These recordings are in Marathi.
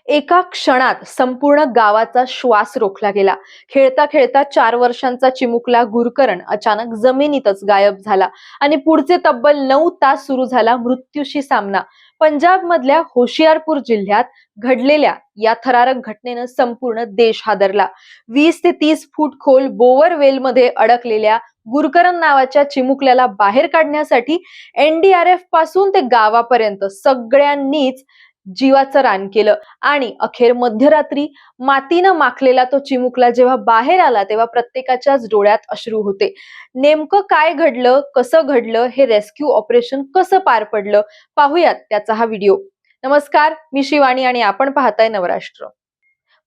एका क्षणात संपूर्ण गावाचा श्वास रोखला गेला. खेळता खेळता 4 वर्षांचा चिमुकला गुरकरण अचानक जमिनीतच गायब झाला आणि पुढचे तब्बल 9 तास सुरू झाला मृत्यूशी सामना. पंजाब मधल्या होशियारपूर जिल्ह्यात घडलेल्या या थरारक घटनेनं संपूर्ण देश हादरला. 20 ते 30 फूट खोल बोअरवेल मध्ये अडकलेल्या गुरकरण नावाच्या चिमुकल्याला बाहेर काढण्यासाठी NDRF पासून ते गावापर्यंत सगळ्यांनीच जीवाचं रान केलं आणि अखेर मध्यरात्री मातीनं माखलेला तो चिमुकला जेव्हा बाहेर आला तेव्हा प्रत्येकाच्याच डोळ्यात अश्रू होते. नेमकं काय घडलं, कसं घडलं, हे रेस्क्यू ऑपरेशन कसं पार पडलं, पाहूयात त्याचा हा व्हिडिओ. नमस्कार, मी शिवानी आणि आपण पाहताय नवराष्ट्र.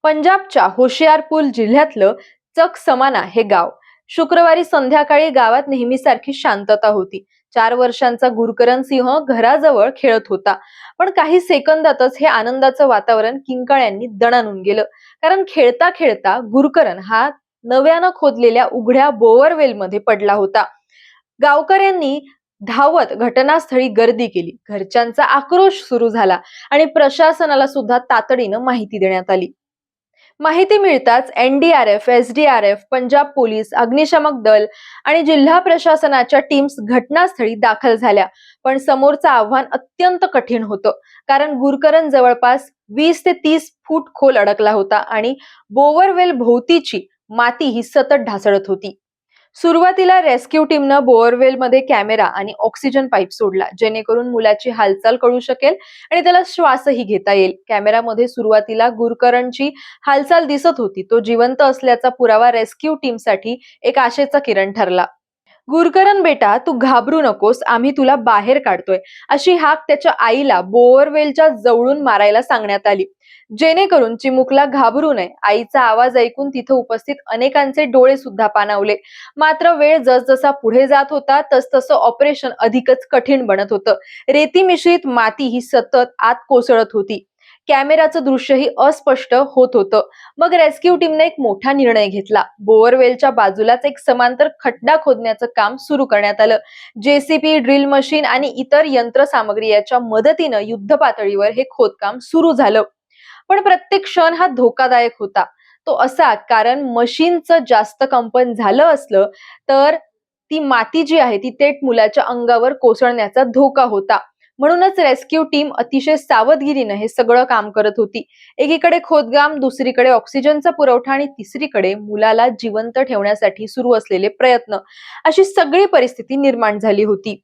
पंजाबच्या होशियारपूर जिल्ह्यातलं चक समाना हे गाव. शुक्रवारी संध्याकाळी गावात नेहमीसारखी शांतता होती. 4 वर्षांचा गुरकरण सिंह घराजवळ खेळत होता. पण काही सेकंदातच हे आनंदाचं वातावरण किंकाळ्यांनी दणाणून गेलं. कारण खेळता खेळता गुरकरण हा नव्यानं खोदलेल्या उघड्या बोअरवेल मध्ये पडला होता. गावकऱ्यांनी धावत घटनास्थळी गर्दी केली. घरच्यांचा आक्रोश सुरू झाला आणि प्रशासनाला सुद्धा तातडीनं माहिती देण्यात आली. माहिती मिळताच NDRF, SDRF, पंजाब पोलीस, अग्निशमक दल आणि जिल्हा प्रशासनाच्या टीम्स घटनास्थळी दाखल झाल्या. पण समोरचं आव्हान अत्यंत कठीण होतं. कारण गुरकरण जवळपास 20 ते 30 फूट खोल अडकला होता आणि बोअरवेल भोवतीची माती ही सतत ढासळत होती. सुरुवातीला रेस्क्यू टीमनं बोअरवेल मध्ये कॅमेरा आणि ऑक्सिजन पाईप सोडला, जेणेकरून मुलाची हालचाल कळू शकेल आणि त्याला श्वासही घेता येईल. कॅमेरामध्ये सुरुवातीला गुरकरणची हालचाल दिसत होती. तो जिवंत असल्याचा पुरावा रेस्क्यू टीमसाठी एक आशेचा किरण ठरला. गुरकरण बेटा, तू घाबरू नकोस, आम्ही तुला बाहेर काढतोय, अशी हाक त्याच्या आईला बोअरवेलच्या जवळून मारायला सांगण्यात आली, जेणेकरून चिमुकला घाबरू नये. आईचा आवाज ऐकून तिथे उपस्थित अनेकांचे डोळे सुद्धा पाणावले. मात्र वेळ जसजसा पुढे जात होता तसतसं ऑपरेशन अधिकच कठीण बनत होतं. रेती मिश्रित माती ही सतत आत कोसळत होती. कॅमेराचं दृश्यही अस्पष्ट होत होतं. मग रेस्क्यू टीमने एक मोठा निर्णय घेतला. बोअरवेलच्या बाजूलाच एक समांतर खड्डा खोदण्याचं काम सुरू करण्यात आलं. JCB, ड्रिल मशीन आणि इतर यंत्रसामग्री याच्या मदतीनं युद्ध पातळीवर हे खोदकाम सुरू झालं. पण प्रत्येक क्षण हा धोकादायक होता. तो असा कारण मशीनचं जास्त कंपन झालं असलं तर ती माती जी आहे ती थेट मुलाच्या अंगावर कोसळण्याचा धोका होता. म्हणूनच रेस्क्यू टीम अतिशय सावधगिरीने हे सगळं काम करत होती. एकीकडे खोदकाम, दुसरीकडे ऑक्सिजनचा पुरवठा आणि तिसरीकडे मुलाला जिवंत ठेवण्यासाठी सुरू असलेले प्रयत्न, अशी सगळी परिस्थिती निर्माण झाली होती.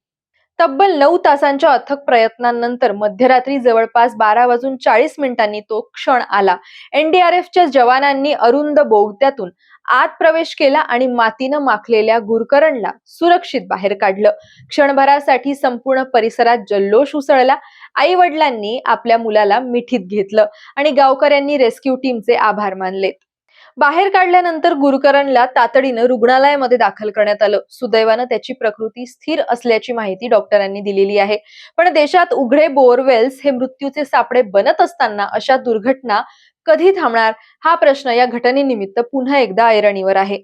तब्बल 9 तासांच्या अथक प्रयत्नांनंतर मध्यरात्री जवळपास 12:40 तो क्षण आला. NDRFच्या जवानांनी अरुंद बोगद्यातून आत प्रवेश केला आणि मातीनं माखलेल्या गुरकरणला सुरक्षित बाहेर काढलं. क्षणभरासाठी संपूर्ण परिसरात जल्लोष उसळला. आई वडिलांनी आपल्या मुलाला मिठीत घेतलं आणि गावकऱ्यांनी रेस्क्यू टीमचे आभार मानले. बाहेर काढल्यानंतर गुरकरणला तातडीनं रुग्णालयामध्ये दाखल करण्यात आलं. सुदैवानं त्याची प्रकृती स्थिर असल्याची माहिती डॉक्टरांनी दिलेली आहे. पण देशात उघडे बोअरवेल्स हे मृत्यूचे सापळे बनत असताना अशा दुर्घटना कधी थांबणार, हा प्रश्न या घटनेनिमित्त पुन्हा एकदा ऐरणीवर आहे.